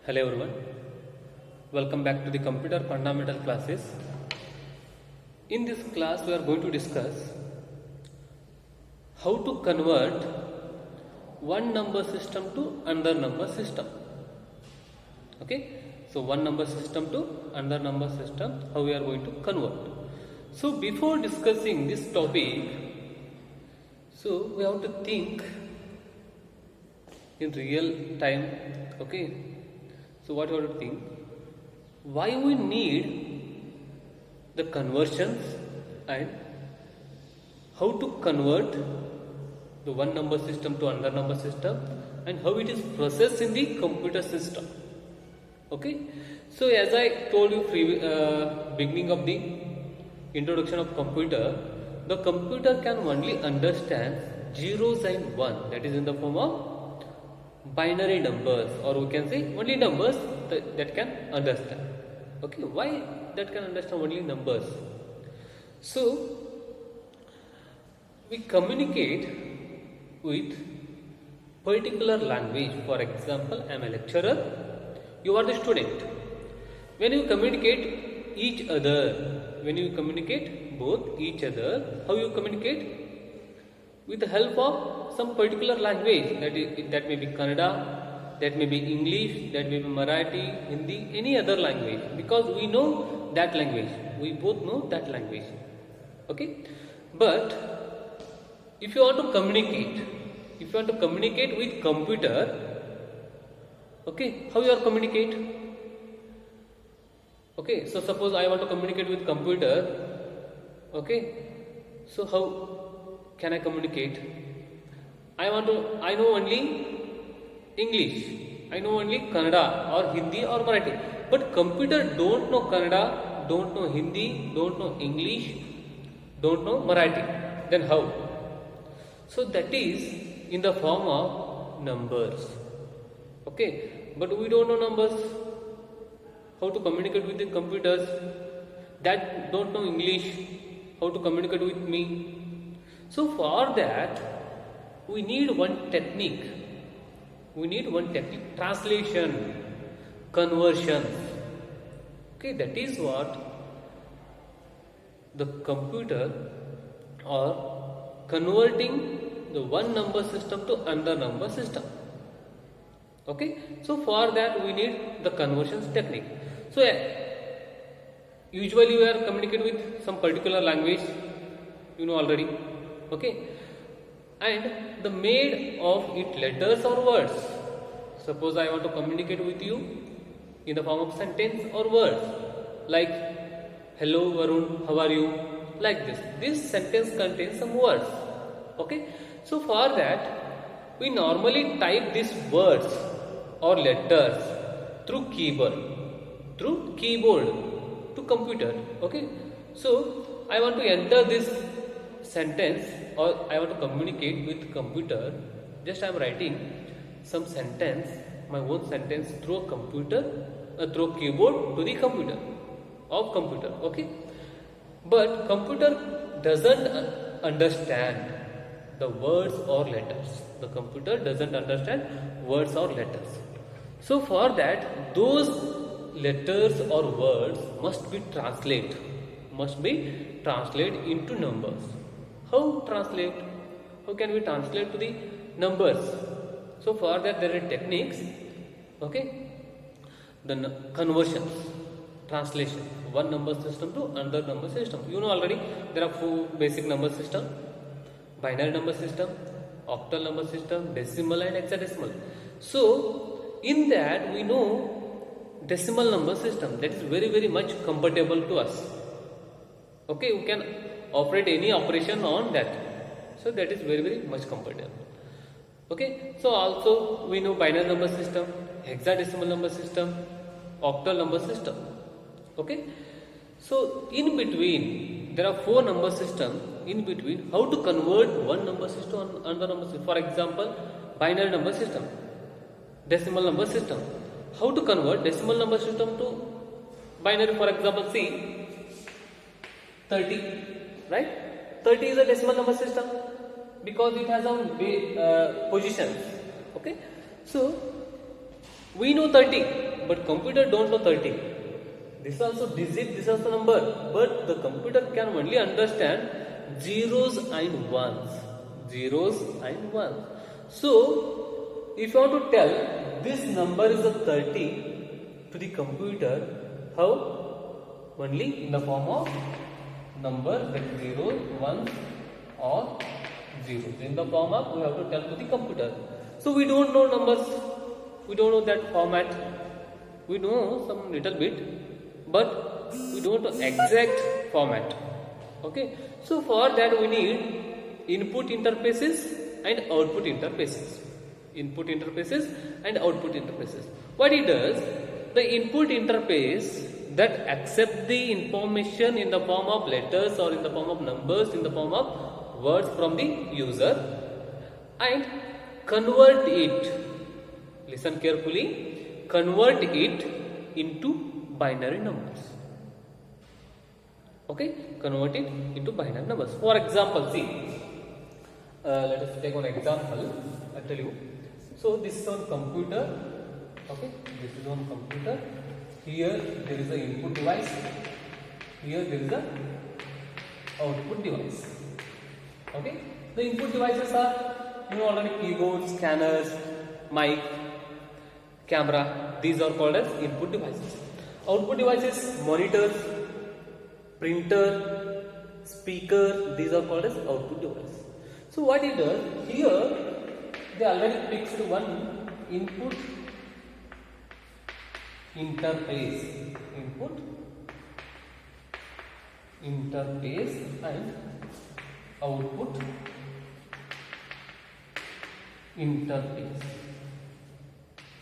Hello everyone, welcome back to the computer fundamental classes. In this class we are going to discuss how to convert one number system to another number system. Okay, so one number system to another number system, how we are going to convert. So before discussing this topic, so we have to think in real time. Okay, so what you have to think, why we need the conversions and how to convert the one number system to another number system and how it is processed in the computer system. Okay, so as I told you beginning of the introduction of computer, the computer can only understand zeros and one, that is in the form of binary numbers, or we can say only numbers that can understand. Okay, why that can understand only numbers? So we communicate with particular language. For example, I am a lecturer, you are the student. When you communicate each other, when you communicate both each other, how you communicate? With the help of some particular language, that may be Kannada, that may be English, that may be Marathi, Hindi, any other language, because we know that language, we both know that language. Okay, but if you want to communicate with computer, okay, how you are communicate? Okay, so suppose I want to communicate with computer, okay, so how can I communicate? I know only English, I know only Kannada or Hindi or Marathi, but computer don't know Kannada, don't know Hindi, don't know English, don't know Marathi. Then how? So that is in the form of numbers. Okay, but we don't know numbers. How to communicate with the computers that don't know English? How to communicate with me? So for that we need one technique. Translation, conversion. Okay, that is what the computer or converting the one number system to another number system. Okay, so for that we need the conversions technique. So usually we are communicating with some particular language, you know already. Okay, and the made of it letters or words. Suppose I want to communicate with you in the form of sentence or words, like hello Varun, how are you, like this sentence contains some words. Okay, so for that we normally type these words or letters through keyboard to computer. Okay, so I want to enter this sentence, or I want to communicate with computer. Just I am writing some sentence, my own sentence, through a computer, through keyboard to the computer. Okay, but computer doesn't understand the words or letters. The computer doesn't understand words or letters. So for that, those letters or words must be translated into numbers. How translate? How can we translate to the numbers? So for that there are techniques. Okay, the conversions, translation, one number system to another number system. You know already there are four basic number system: binary number system, octal number system, decimal and hexadecimal. So in that we know decimal number system, that is very much comfortable to us. Okay, we can operate any operation on that, so that is very much comfortable. Okay, so also we know binary number system, hexadecimal number system, octal number system. Okay, so in between there are four number system. In between, how to convert one number system to another number system? For example, binary number system, decimal number system. How to convert decimal number system to binary? For example, see 30, right? 30 is a decimal number system because it has some positions. Okay, so we know 30. but computer don't know 30. This is also digit, this is also number, but the computer can only understand zeros and ones. Zeros and ones. So, if you want to tell this number is a 30 to the computer, how? Only in the form of number like 0, 1 or 0. In the form of we have to tell to the computer. So, we don't know numbers, we don't know that format, we know some little bit, but we don't know exact format. Okay, so for that we need input interfaces and output interfaces. Input interfaces and output interfaces. What it does, the input interface that accept the information in the form of letters or in the form of numbers, in the form of words from the user, and convert it, listen carefully, convert it into binary numbers. Okay, convert it into binary numbers. For example, see, let us take one example. I tell you. So this is on computer. Okay, this is on computer. Here there is a input device. Here there is a output device. Okay, the input devices are, you know already, keyboard, scanners, mic, camera. These are called as input devices. Output devices, monitors, printer, speaker. These are called as output device. So what it does, here they already fixed one input interface, input interface and output interface.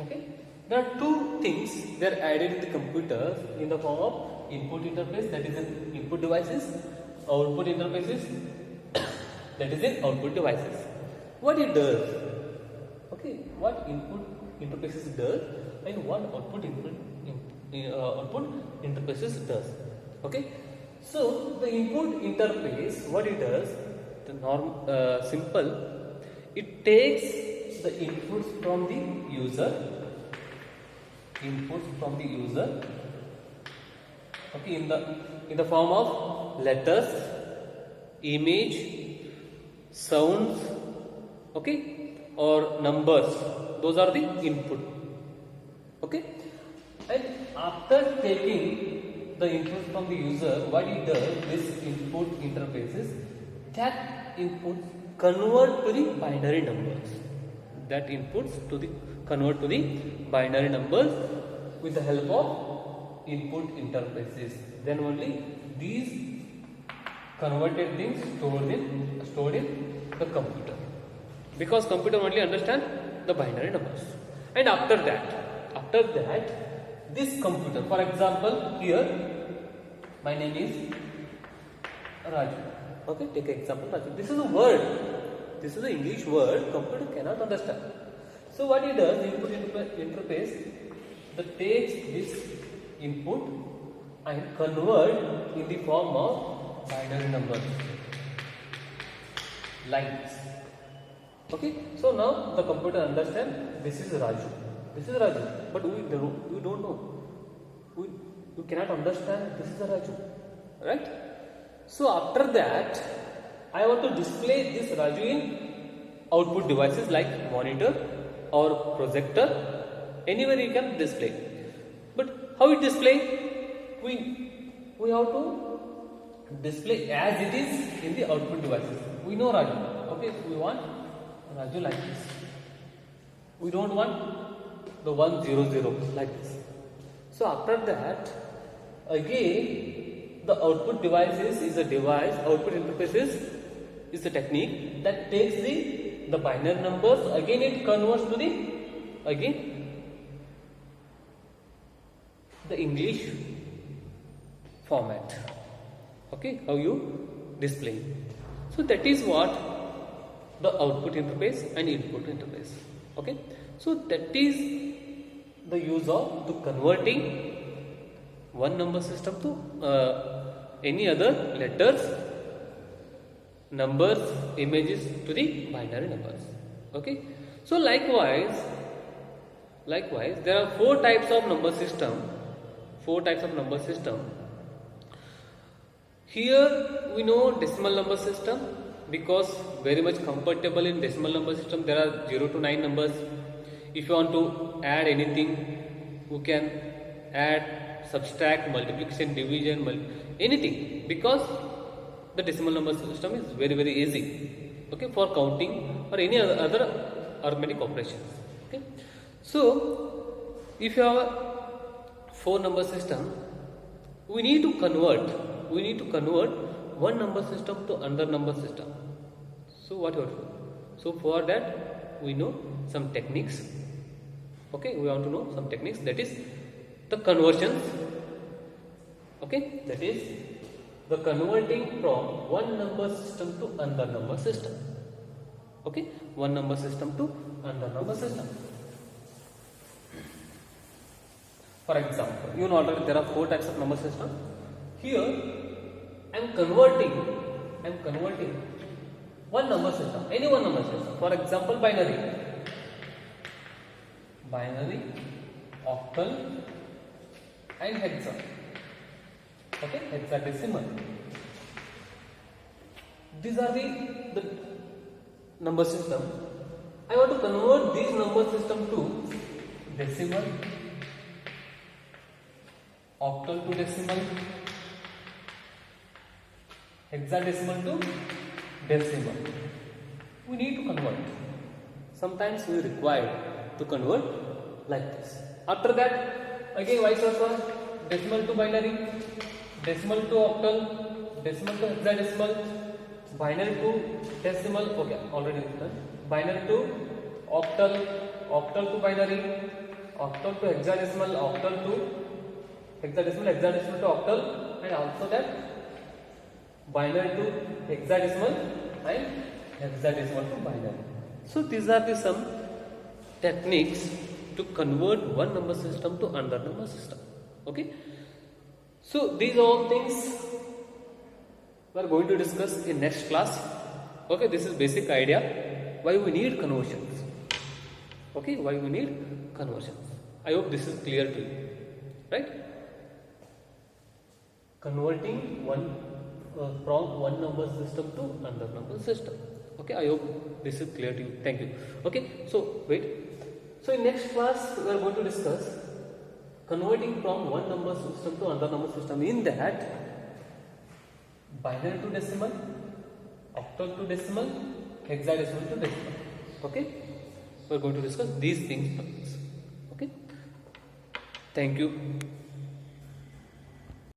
Okay, there are two things they are added in the computer in the form of input interface, that is in input devices, output interfaces, that is in output devices. What it does, okay, what input interfaces does and what output interfaces does. Okay, so the input interface, what it does, the simple, it takes the inputs from the user, okay, in the form of letters, image, sounds, okay, or numbers. Those are the input. Okay, and after taking the input from the user, what it does, this input interfaces, that inputs convert to the binary numbers. That inputs to the convert to the binary numbers with the help of input interfaces. Then only these converted things stored in the computer, because computer only understand the binary numbers. And after that this computer, for example, here my name is Raju. Okay, take an example, Raju. This is a word, this is an English word, computer cannot understand. So what it does, input interface that takes this input and convert in the form of binary numbers like this. Okay, so now the computer understands this is Raju. This is Raju, but we don't know. We cannot understand this is a Raju, right? So after that, I want to display this Raju in output devices like monitor or projector. Anywhere you can display. But how it display? We have to display as it is in the output devices. We know Raju. Okay, we want Raju like this. We don't want the 100 like this. So after that, again the output devices is a device, output interfaces is a technique that takes the binary numbers, again it converts to the English format. Okay, how you display. So that is what the output interface and input interface. Okay, so that is the use of to converting one number system to any other letters, numbers, images to the binary numbers. Okay, so likewise Likewise, there are four types of number system. Four types of number system. Here we know decimal number system because very much comfortable in decimal number system. There are 0 to 9 numbers. If you want to add anything, you can add, subtract, multiplication, division, anything, because the decimal number system is very easy, okay, for counting or any other arithmetic operations. Okay, so if you have a 4 number system, we need to convert one number system to another number system. So what you have to do? So for that we know some techniques. Okay, we want to know some techniques, that is the conversions. Okay, that is the converting from one number system to another number system. Okay, one number system to another number system. For example, you know already there are 4 types of number system. Here I am converting one number system, any one number system. For example, binary, octal and hexa. Okay, hexadecimal. These are the number system. I want to convert these number system to decimal, octal to decimal, hexadecimal to decimal. We need to convert. Sometimes we require to convert like this. After that, again vice versa, decimal to binary, decimal to octal, decimal to hexadecimal, binary to decimal. Okay, already done. Binary to octal, octal to binary, octal to hexadecimal, octal to hexadecimal, hexadecimal to octal, and also that binary to hexadecimal and hexadecimal to binary. So these are the some techniques to convert one number system to another number system. Okay, so these all things we are going to discuss in next class. Okay, this is basic idea why we need conversions. Okay, why we need conversions. I hope this is clear to you, right? Converting one from one number system to another number system. Okay, I hope this is clear to you. Thank you. Okay, so wait. So in next class we are going to discuss converting from one number system to another number system. In that, binary to decimal, octal to decimal, hexadecimal to decimal. Okay, we are going to discuss these things. Okay, thank you.